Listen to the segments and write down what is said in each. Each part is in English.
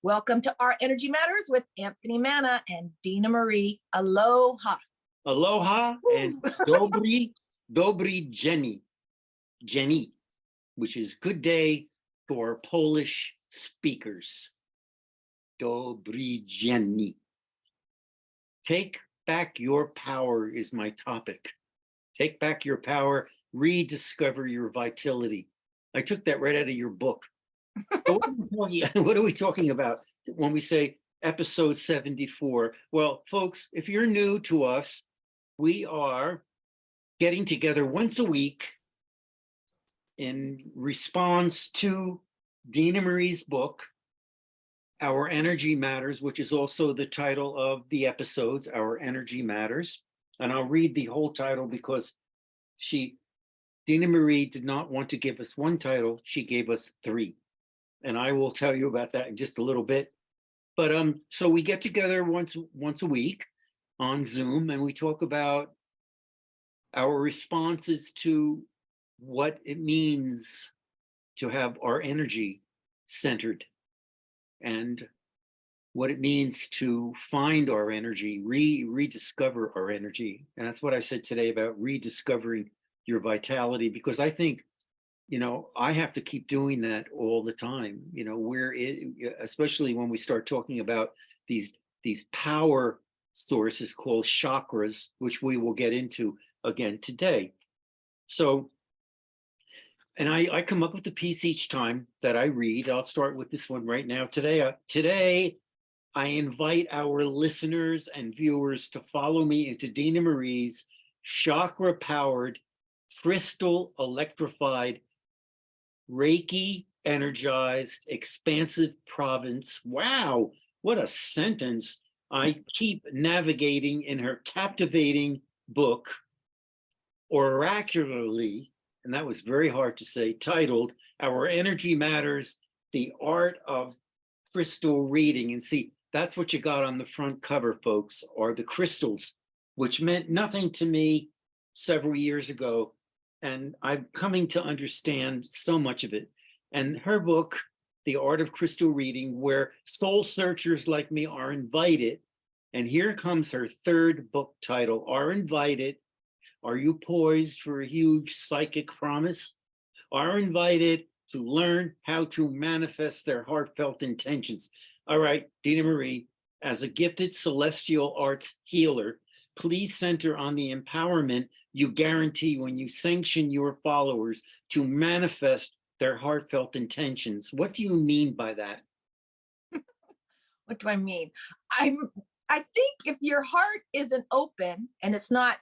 Welcome to Our Energy Matters with Anthony Manna and Dena Marie. Aloha. Aloha and dobry Jenny, which is good day for Polish speakers. Dobry Jenny. Take back your power is my topic. Take back your power, rediscover your vitality. I took that right out of your book. What are we talking about when we say episode 74? Well, folks, if you're new to us, we are getting together once a week in response to Dena Marie's book, Our Energy Matters, which is also the title of the episodes, Our Energy Matters. And I'll read the whole title because Dena Marie did not want to give us one title, she gave us three. And I will tell you about that in just a little bit. But so we get together once a week on Zoom, and we talk about our responses to what it means to have our energy centered, and what it means to find our energy, rediscover our energy. And that's what I said today about rediscovering your vitality, because I think, you know, I have to keep doing that all the time, you know, especially when we start talking about these power sources called chakras, which we will get into again today. So, and I come up with a piece each time that I read. I'll start with this one right now. Today, I invite our listeners and viewers to follow me into Dena Marie's chakra-powered, crystal electrified, Reiki energized, expansive province. Wow, what a sentence. I keep navigating in her captivating book, oracularly, and that was very hard to say, titled Our Energy Matters, The Art of Crystal Reading. And see, that's what you got on the front cover, folks, are the crystals, which meant nothing to me several years ago. And I'm coming to understand so much of it. And her book, The Art of Crystal Reading, where soul searchers like me are invited. And here comes her third book title, Are Invited. Are you poised for a huge psychic promise? Are invited to learn how to manifest their heartfelt intentions. All right, Dena Marie, as a gifted celestial arts healer, please center on the empowerment you guarantee when you sanction your followers to manifest their heartfelt intentions. What do you mean by that? What do I mean? I think if your heart isn't open and it's not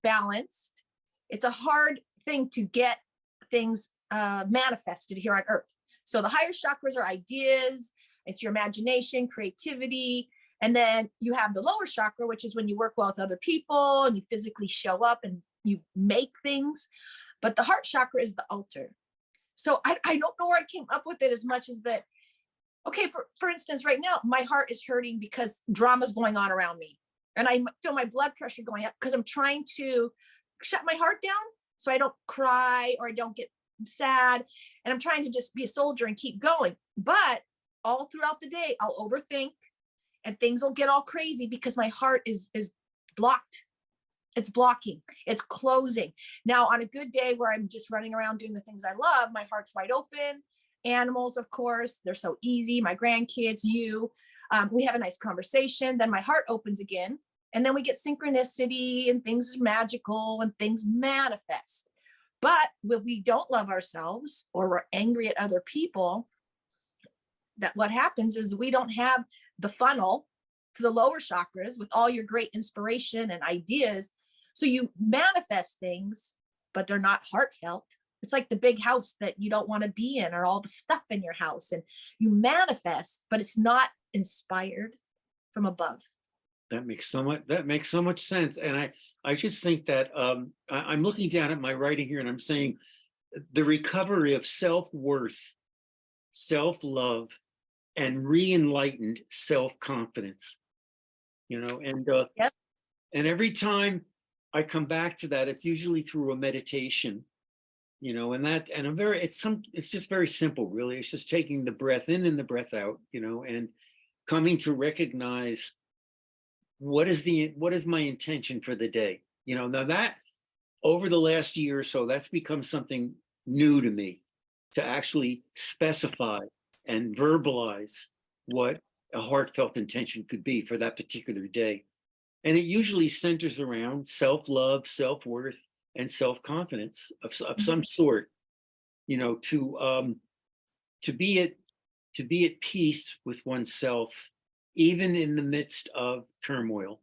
balanced, it's a hard thing to get things manifested here on earth. So the higher chakras are ideas, it's your imagination, creativity. And then you have the lower chakra, which is when you work well with other people and you physically show up and you make things. But the heart chakra is the altar. So I don't know where I came up with it as much as that. Okay, for instance, right now, my heart is hurting because drama's going on around me. And I feel my blood pressure going up because I'm trying to shut my heart down so I don't cry or I don't get sad. And I'm trying to just be a soldier and keep going. But all throughout the day, I'll overthink. And things will get all crazy because my heart is blocked. It's blocking, it's closing. Now, on a good day where I'm just running around doing the things I love, my heart's wide open. Animals, of course, they're so easy. My grandkids, we have a nice conversation. Then my heart opens again. And then we get synchronicity and things are magical and things manifest. But when we don't love ourselves or we're angry at other people, that what happens is we don't have the funnel to the lower chakras with all your great inspiration and ideas. So you manifest things, but they're not heartfelt. It's like the big house that you don't want to be in or all the stuff in your house. And you manifest, but it's not inspired from above. That makes so much sense. And I just think that I'm looking down at my writing here and I'm saying the recovery of self-worth, self-love, and re-enlightened self-confidence, you know, and Yep. And every time I come back to that, it's usually through a meditation. and it's just very simple, really. It's just taking the breath in and the breath out, and coming to recognize what is my intention for the day. Now that over the last year or so, that's become something new to me, to actually specify and verbalize what a heartfelt intention could be for that particular day. And it usually centers around self-love, self-worth, and self-confidence of some sort, to be at peace with oneself, even in the midst of turmoil.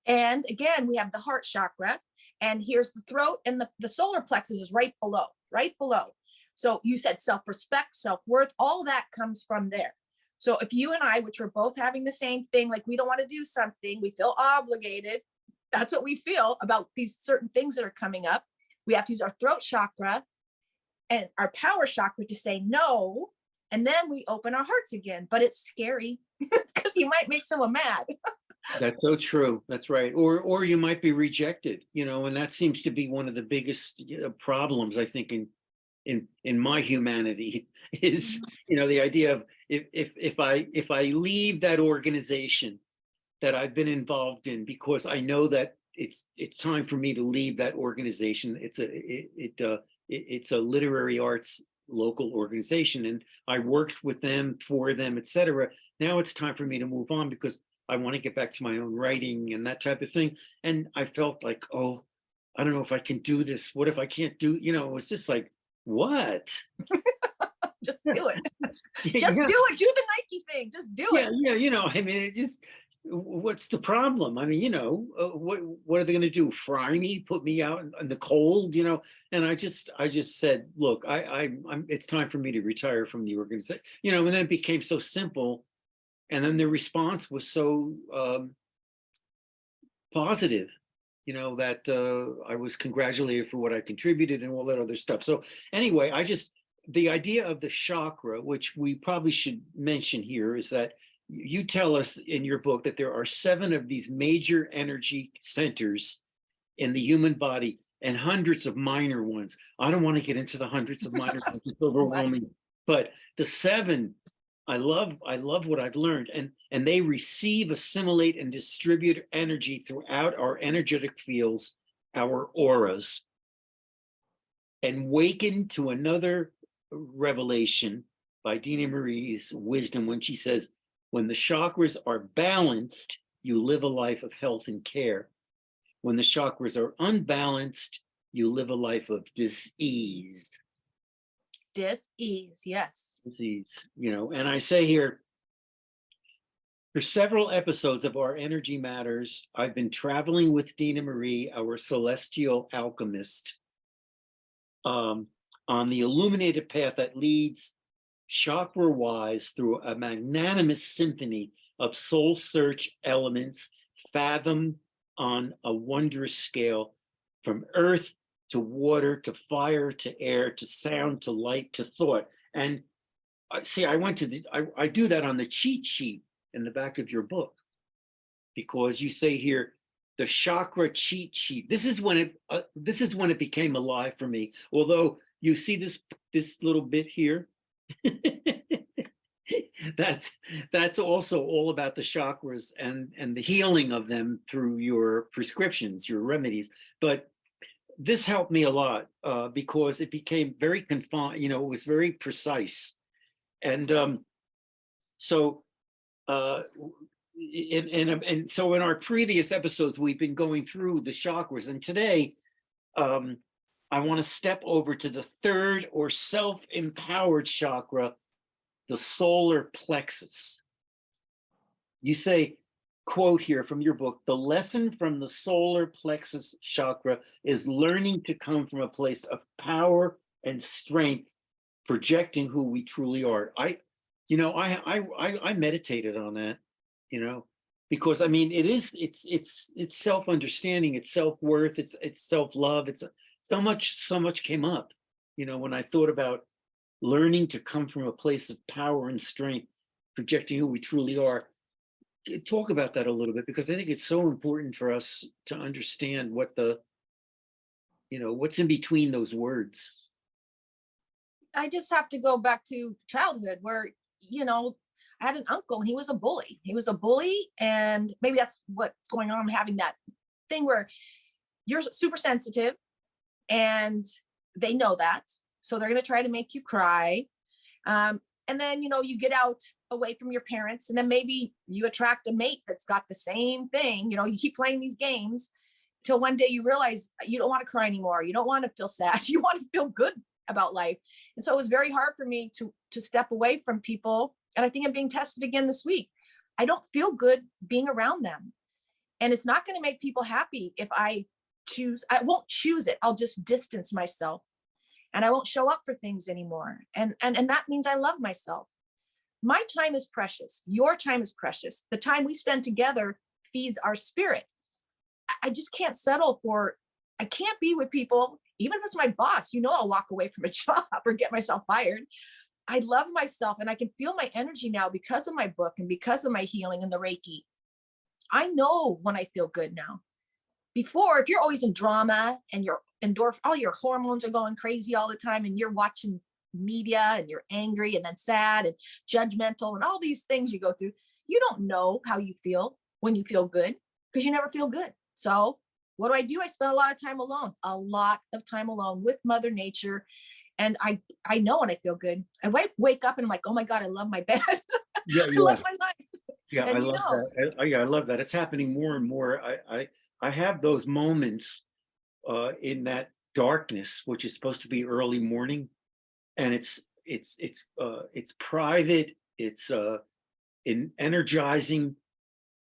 And again, we have the heart chakra, and here's the throat, and the solar plexus is right below, right below. So you said self-respect, self-worth, all that comes from there. So if you and I, which we're both having the same thing, like we don't want to do something, we feel obligated. That's what we feel about these certain things that are coming up. We have to use our throat chakra and our power chakra to say no. And then we open our hearts again. But it's scary because you might make someone mad. That's so true. That's right. Or you might be rejected, and that seems to be one of the biggest problems, I think, in my humanity is, the idea of if I leave that organization that I've been involved in, because I know that it's time for me to leave that organization. It's a literary arts local organization, and I worked with them, for them, etc. Now it's time for me to move on because I want to get back to my own writing and that type of thing. And I felt like, oh, I don't know if I can do this. What if I can't do, it was just like, what? Just do it. Just do it. Do the Nike thing. Just do it. Yeah. I mean, it's just, what's the problem? I mean, what are they going to do? Fry me, put me out in the cold, And I just said, look, I'm it's time for me to retire from the organization, and then it became so simple. And then the response was so positive, that I was congratulated for what I contributed and all that other stuff. So anyway, the idea of the chakra, which we probably should mention here, is that you tell us in your book that there are 7 of these major energy centers in the human body and hundreds of minor ones. I don't want to get into the hundreds of minor ones, it's overwhelming, but the 7, I love what I've learned, and they receive, assimilate, and distribute energy throughout our energetic fields, our auras, and waken to another revelation by Dena Marie's wisdom when she says, when the chakras are balanced, you live a life of health and care. When the chakras are unbalanced, you live a life of dis-ease. Dis-ease, yes. Dis-ease, and I say here, for several episodes of our Energy Matters, I've been traveling with Dena Marie, our celestial alchemist, on the illuminated path that leads chakra-wise through a magnanimous symphony of soul search elements, fathomed on a wondrous scale, from earth to water, to fire, to air, to sound, to light, to thought. And see, I do that on the cheat sheet in the back of your book, because you say here, the chakra cheat sheet. This is when it became alive for me. Although you see this little bit here, that's also all about the chakras and the healing of them through your prescriptions, your remedies. But this helped me a lot because it became very confined, it was very precise. And so in our previous episodes, we've been going through the chakras, and today I want to step over to the 3rd or self-empowered chakra, the solar plexus. You say, quote here from your book, the lesson from the solar plexus chakra is learning to come from a place of power and strength, projecting who we truly are. I meditated on that, because I mean, it's self-understanding, it's self-worth, it's self-love, it's so much came up, when I thought about learning to come from a place of power and strength, projecting who we truly are. Talk about that a little bit, because I think it's so important for us to understand what the what's in between those words? I just have to go back to childhood where, I had an uncle and he was a bully. He was a bully. And maybe that's what's going on, having that thing where you're super sensitive and they know that. So they're going to try to make you cry. And then, you get out away from your parents, and then maybe you attract a mate that's got the same thing. You keep playing these games till one day you realize you don't want to cry anymore. You don't want to feel sad. You want to feel good about life. And so it was very hard for me to step away from people. And I think I'm being tested again this week. I don't feel good being around them. And it's not going to make people happy if I won't choose it. I'll just distance myself and I won't show up for things anymore. And that means I love myself. My time is precious. Your time is precious. The time we spend together feeds our spirit. I just can't settle for, I can't be with people, even if it's my boss, I'll walk away from a job or get myself fired. I love myself and I can feel my energy now because of my book and because of my healing and the Reiki. I know when I feel good now. Before, if you're always in drama and all your hormones are going crazy all the time and you're watching media and you're angry and then sad and judgmental and all these things you go through, you don't know how you feel when you feel good because you never feel good. So what do? I spend a lot of time alone with Mother Nature. And I know when I feel good. I wake up and I'm like, oh my God, I love my bed. Yeah, I love my life. yeah, And I love that. I love that. It's happening more and more. I have those moments in that darkness, which is supposed to be early morning, and it's private. It's energizing.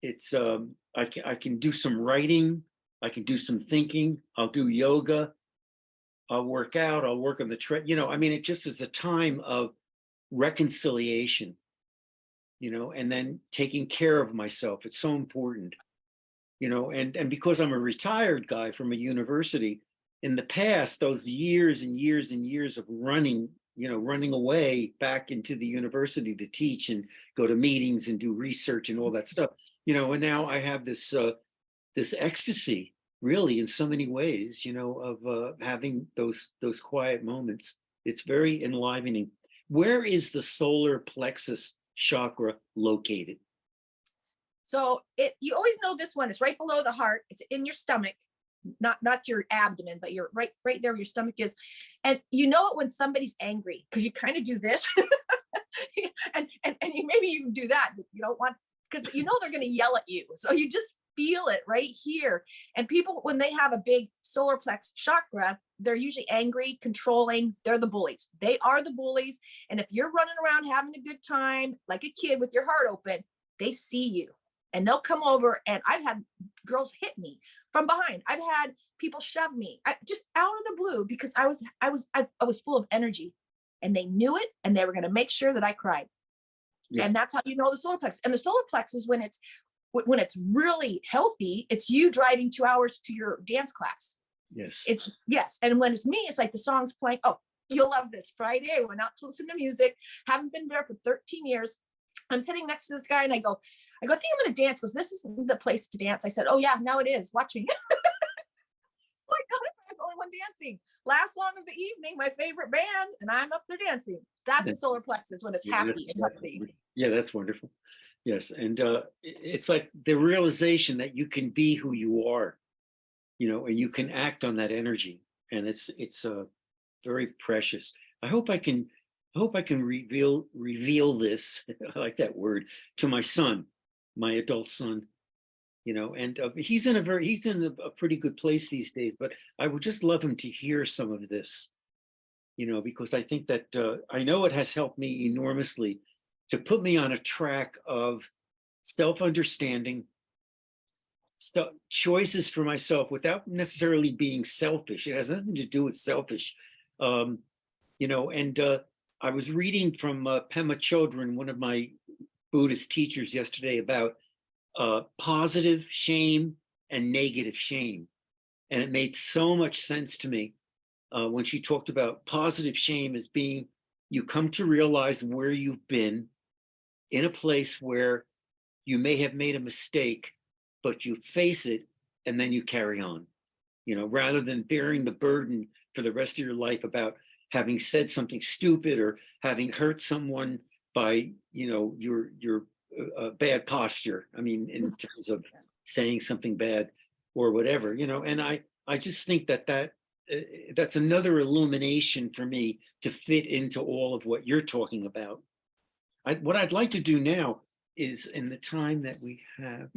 It's I can do some writing. I can do some thinking. I'll do yoga. I'll work out. I'll work on the tread. It just is a time of reconciliation. And then taking care of myself. It's so important. And because I'm a retired guy from a university, in the past, those years and years and years of running away back into the university to teach and go to meetings and do research and all that stuff, and now I have this ecstasy, really, in so many ways, of having those quiet moments. It's very enlivening. Where is the solar plexus chakra located? so you always know this one is right below the heart. It's in your stomach, not your abdomen, but you're right there where your stomach is. And you know it when somebody's angry because you kind of do this. and you maybe even do that. You don't want, because they're going to yell at you. So you just feel it right here. And people, when they have a big solar plexus chakra, they're usually angry, controlling. They're the bullies. They are the bullies. And if you're running around having a good time, like a kid with your heart open, they see you and they'll come over. And I've had girls hit me from behind. I've had people shove me just out of the blue because I was full of energy, and they knew it, and they were going to make sure that I cried. Yeah. And that's how you know the solar plexus. And the solar plexus, when it's really healthy, it's you driving 2 hours to your dance class. Yes. And when it's me, it's like the song's playing. Oh, you'll love this. Friday, I went out to listen to music. Haven't been there for 13 years. I'm sitting next to this guy and I go, I think I'm going to dance because this is the place to dance. I said, oh yeah, now it is. Watch me. Oh my God, I'm the only one dancing. Last song of the evening, my favorite band, and I'm up there dancing. That's the solar plexus when it's happy and healthy. Yeah, that's wonderful. Yes, and it's like the realization that you can be who you are, and you can act on that energy, and it's very precious. I hope I can reveal this. I like that word, to my son, my adult son. And he's in a pretty good place these days, but I would just love him to hear some of this, because I think that I know it has helped me enormously to put me on a track of self-understanding, choices for myself without necessarily being selfish. It has nothing to do with selfish, and I was reading from Pema Chodron, one of my Buddhist teachers, yesterday about positive shame and negative shame. And it made so much sense to me when she talked about positive shame as being, you come to realize where you've been in a place where you may have made a mistake, but you face it and then you carry on. rather than bearing the burden for the rest of your life about having said something stupid or having hurt someone by, your bad posture. I mean, in terms of saying something bad or whatever, and I just think that's another illumination for me to fit into all of what you're talking about. What I'd like to do now is, in the time that we have,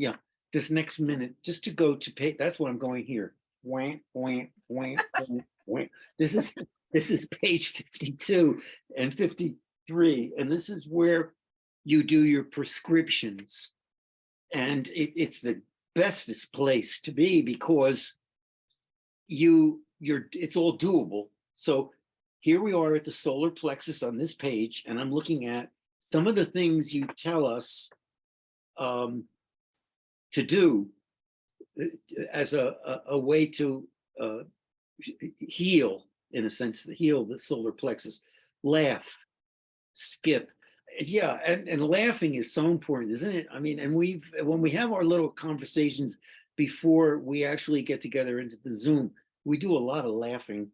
this next minute, just to go to page. That's what I'm going here. Wah, wah, wah, wah, wah. This is page 52 and 53, and this is where you do your prescriptions, and it's the bestest place to be because it's all doable. So here we are at the solar plexus on this page, and I'm looking at some of the things you tell us to do as a way to heal, in a sense, to heal the solar plexus. Laugh, skip. Yeah, and laughing is so important, isn't it? I mean, and when we have our little conversations before we actually get together into the Zoom, we do a lot of laughing.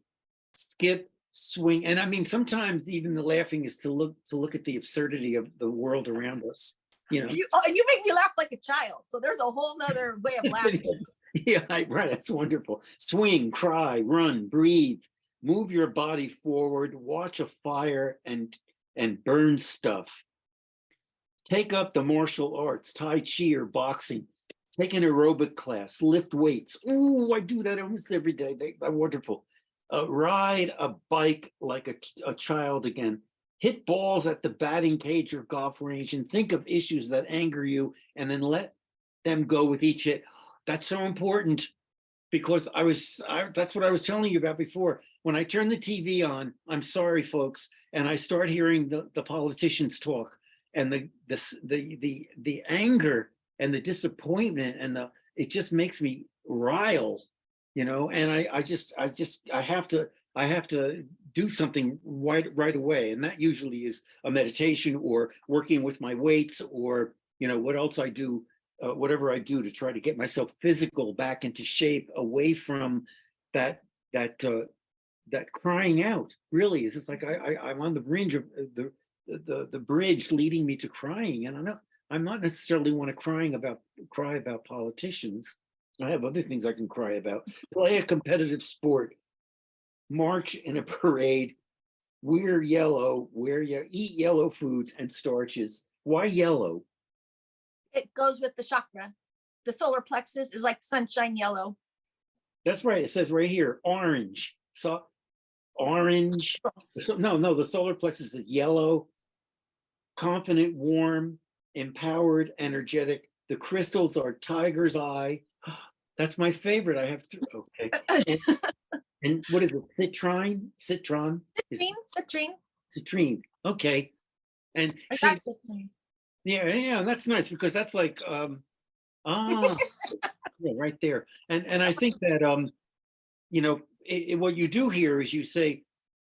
Skip, swing, and I mean, sometimes even the laughing is to look at the absurdity of the world around us. You make me laugh like a child. So there's a whole nother way of laughing. Yeah, right. That's wonderful. Swing, cry, run, breathe, move your body forward, watch a fire and burn stuff. Take up the martial arts, Tai Chi or boxing. Take an aerobic class, lift weights. Ooh, I do that almost every day. They're wonderful. Ride a bike like a child again. Hit balls at the batting cage or golf range and think of issues that anger you and then let them go with each hit. That's so important because that's what I was telling you about before. When I turn the TV on, I'm sorry, folks, and I start hearing the politicians talk and the anger and the disappointment and it just makes me rile, and I have to do something right away. And that usually is a meditation or working with my weights or, what else I do, whatever I do to try to get myself physical back into shape away from that crying out. Really, is it's like I'm on the bridge of the bridge leading me to crying. And I'm not necessarily want to cry about politicians. I have other things I can cry about. Play a competitive sport. March in a parade, wear yellow, eat yellow foods and starches. Why yellow? It goes with the chakra. The solar plexus is like sunshine yellow. That's right. It says right here, orange. So orange. No, the solar plexus is yellow, confident, warm, empowered, energetic. The crystals are tiger's eye. That's my favorite. I have three. Okay. And what is it? Citrine? Citrine? Citrine. Okay. And see, yeah, that's nice because that's like yeah, right there. And I think that what you do here is you say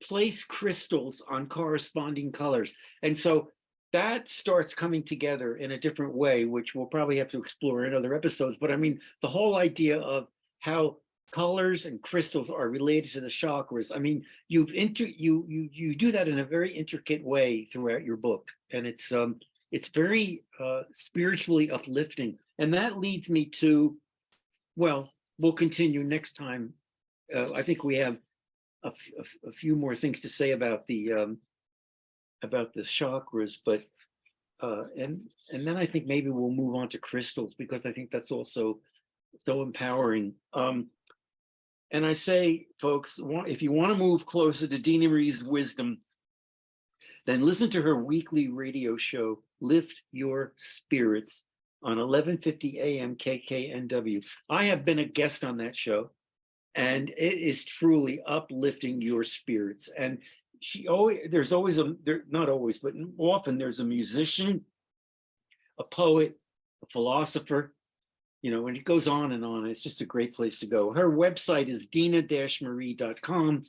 place crystals on corresponding colors. And so that starts coming together in a different way, which we'll probably have to explore in other episodes. But I mean, the whole idea of how colors and crystals are related to the chakras. I mean, you do that in a very intricate way throughout your book, and it's very spiritually uplifting. And that leads me to, well, we'll continue next time. I think we have a few more things to say about the chakras, but and then I think maybe we'll move on to crystals because I think that's also so empowering. And I say, folks, if you want to move closer to Dena Marie's wisdom, then listen to her weekly radio show, Lift Your Spirits, on 1150 AM KKNW. I have been a guest on that show, and it is truly uplifting your spirits. And there's always not always, but often there's a musician, a poet, a philosopher, and it goes on and on. It's just a great place to go. Her website is dena-marie.com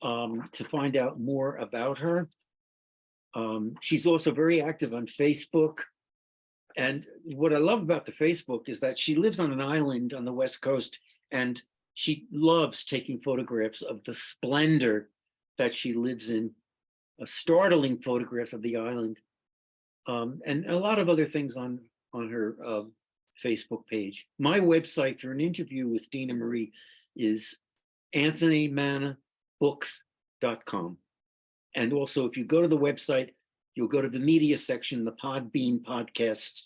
to find out more about her. She's also very active on Facebook. And what I love about the Facebook is that she lives on an island on the West Coast, and she loves taking photographs of the splendor that she lives in, startling photographs of the island, and a lot of other things on her Facebook page. My website for an interview with Dena Marie is anthonymannabooks.com. And also, if you go to the website, you'll go to the media section, the Podbean podcasts,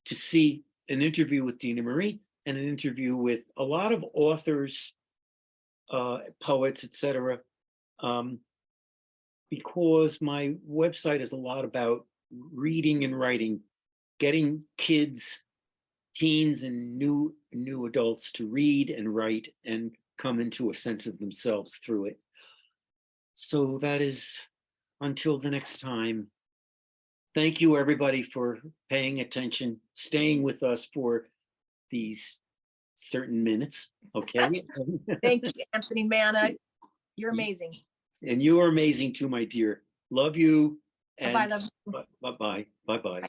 to see an interview with Dena Marie and an interview with a lot of authors, poets, etc. Because my website is a lot about reading and writing, getting kids, teens, and new adults to read and write and come into a sense of themselves through it. So that is until the next time. Thank you, everybody, for paying attention, staying with us for these certain minutes. Okay. Thank you, Anthony Manna. You're amazing. And you are amazing too, my dear. Love you. Bye-bye, And love you. bye-bye. Bye-bye.